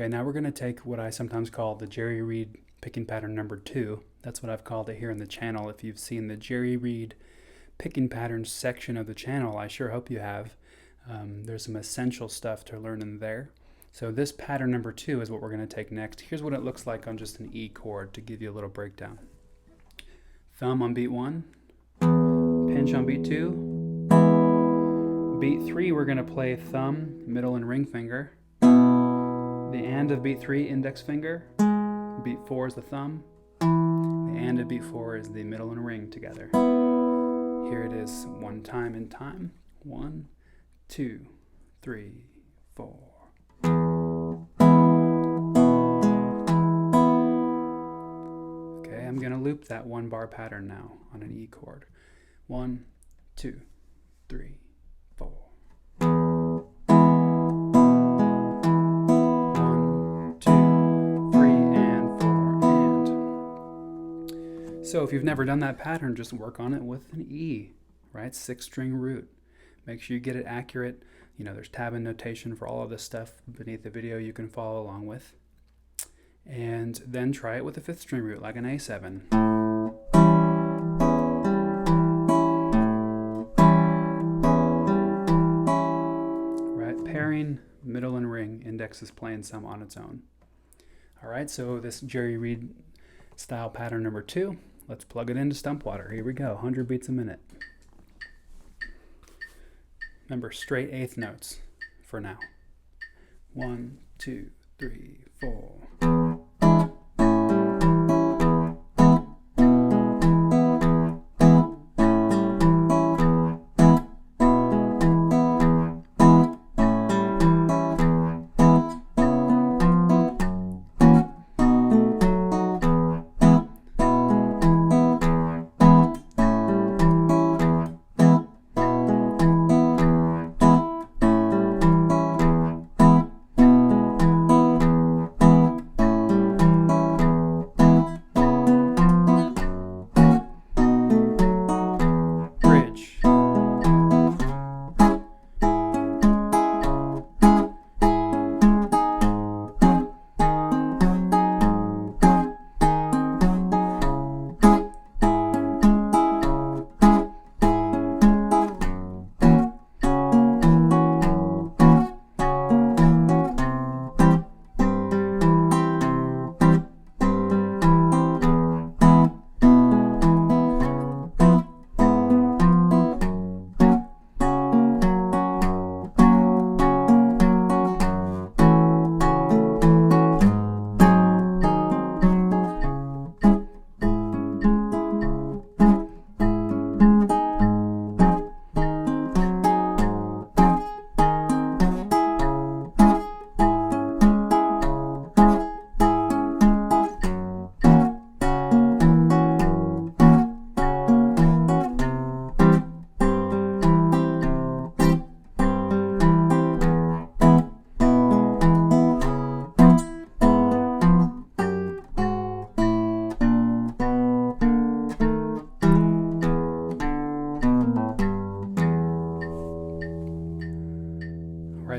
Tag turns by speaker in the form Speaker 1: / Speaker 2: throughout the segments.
Speaker 1: Okay, now we're going to take what I sometimes call the Jerry Reed picking pattern number 2. That's what I've called it here in the channel. If you've seen the Jerry Reed picking patterns section of the channel, I sure hope you have. There's some essential stuff to learn in there. So this pattern number 2 is what we're going to take next. Here's what it looks like on just an E chord to give you a little breakdown. Thumb on beat 1, pinch on beat 2. Beat 3 we're going to play thumb, middle, and ring finger. The and of beat 3, index finger. Beat 4 is the thumb. The and of beat 4 is the middle and ring together. Here it is one time in time. 1, 2, 3, 4. Okay, I'm going to loop that 1 bar pattern now on an E chord. 1, 2, 3, 4. 1, 2, 3, and 4, and. So if you've never done that pattern, just work on it with an E, right? 6-string root. Make sure you get it accurate. You know, there's tab and notation for all of this stuff beneath the video you can follow along with. And then try it with a 5th string root, like an A7. Right, pairing, middle and ring, index is playing some on its own. All right, so this Jerry Reed style pattern number 2, let's plug it into Stumpwater. Here we go, 100 beats a minute. Remember, straight 8th notes for now. 1, 2, 3, 4.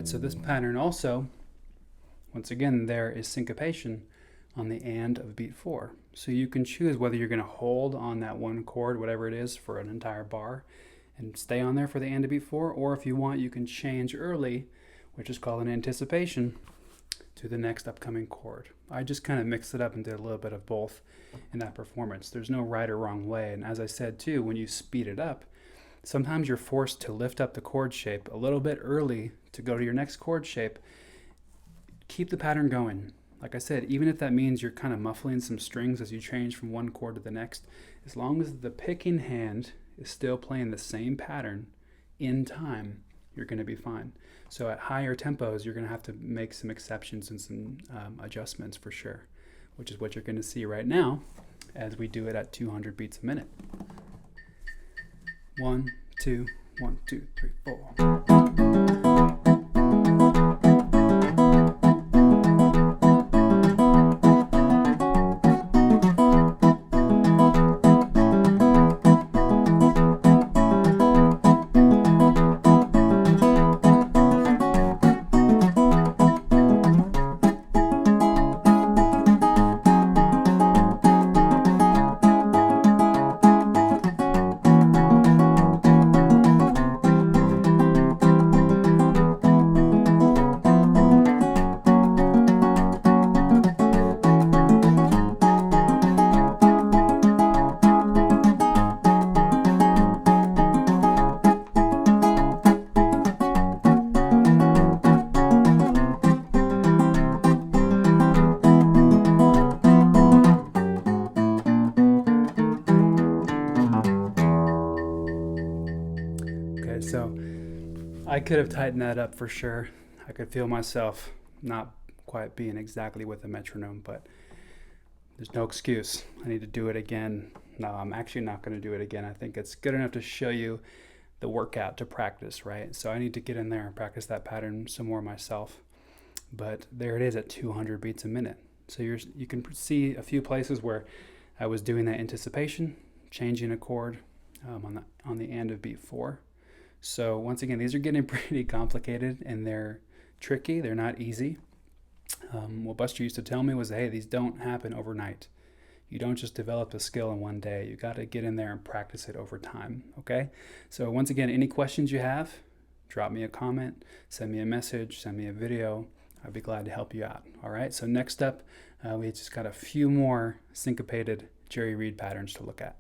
Speaker 1: So this pattern also, once again, there is syncopation on the and of beat 4. So you can choose whether you're going to hold on that 1 chord, whatever it is, for an entire bar and stay on there for the and of beat 4, or if you want, you can change early, which is called an anticipation, to the next upcoming chord. I just kind of mixed it up and did a little bit of both in that performance. There's no right or wrong way, and as I said too, when you speed it up, sometimes you're forced to lift up the chord shape a little bit early to go to your next chord shape. Keep the pattern going. Like I said, even if that means you're kind of muffling some strings as you change from one chord to the next, as long as the picking hand is still playing the same pattern in time, you're going to be fine. So at higher tempos, you're going to have to make some exceptions and some adjustments for sure, which is what you're going to see right now as we do it at 200 beats a minute. 1, 2, 1, 2, 3, 4. I could have tightened that up for sure. I could feel myself not quite being exactly with the metronome, but there's no excuse. I need to do it again. No, I'm actually not going to do it again. I think it's good enough to show you the workout to practice, right? So I need to get in there and practice that pattern some more myself. But there it is at 200 beats a minute. So you can see a few places where I was doing that anticipation, changing a chord on the end of beat 4. So once again, these are getting pretty complicated and they're tricky. They're not easy. What Buster used to tell me was, hey, these don't happen overnight. You don't just develop a skill in one day. You got to get in there and practice it over time, okay? So once again, any questions you have, drop me a comment, send me a message, send me a video. I'd be glad to help you out, all right? So next up, we just got a few more syncopated Jerry Reed patterns to look at.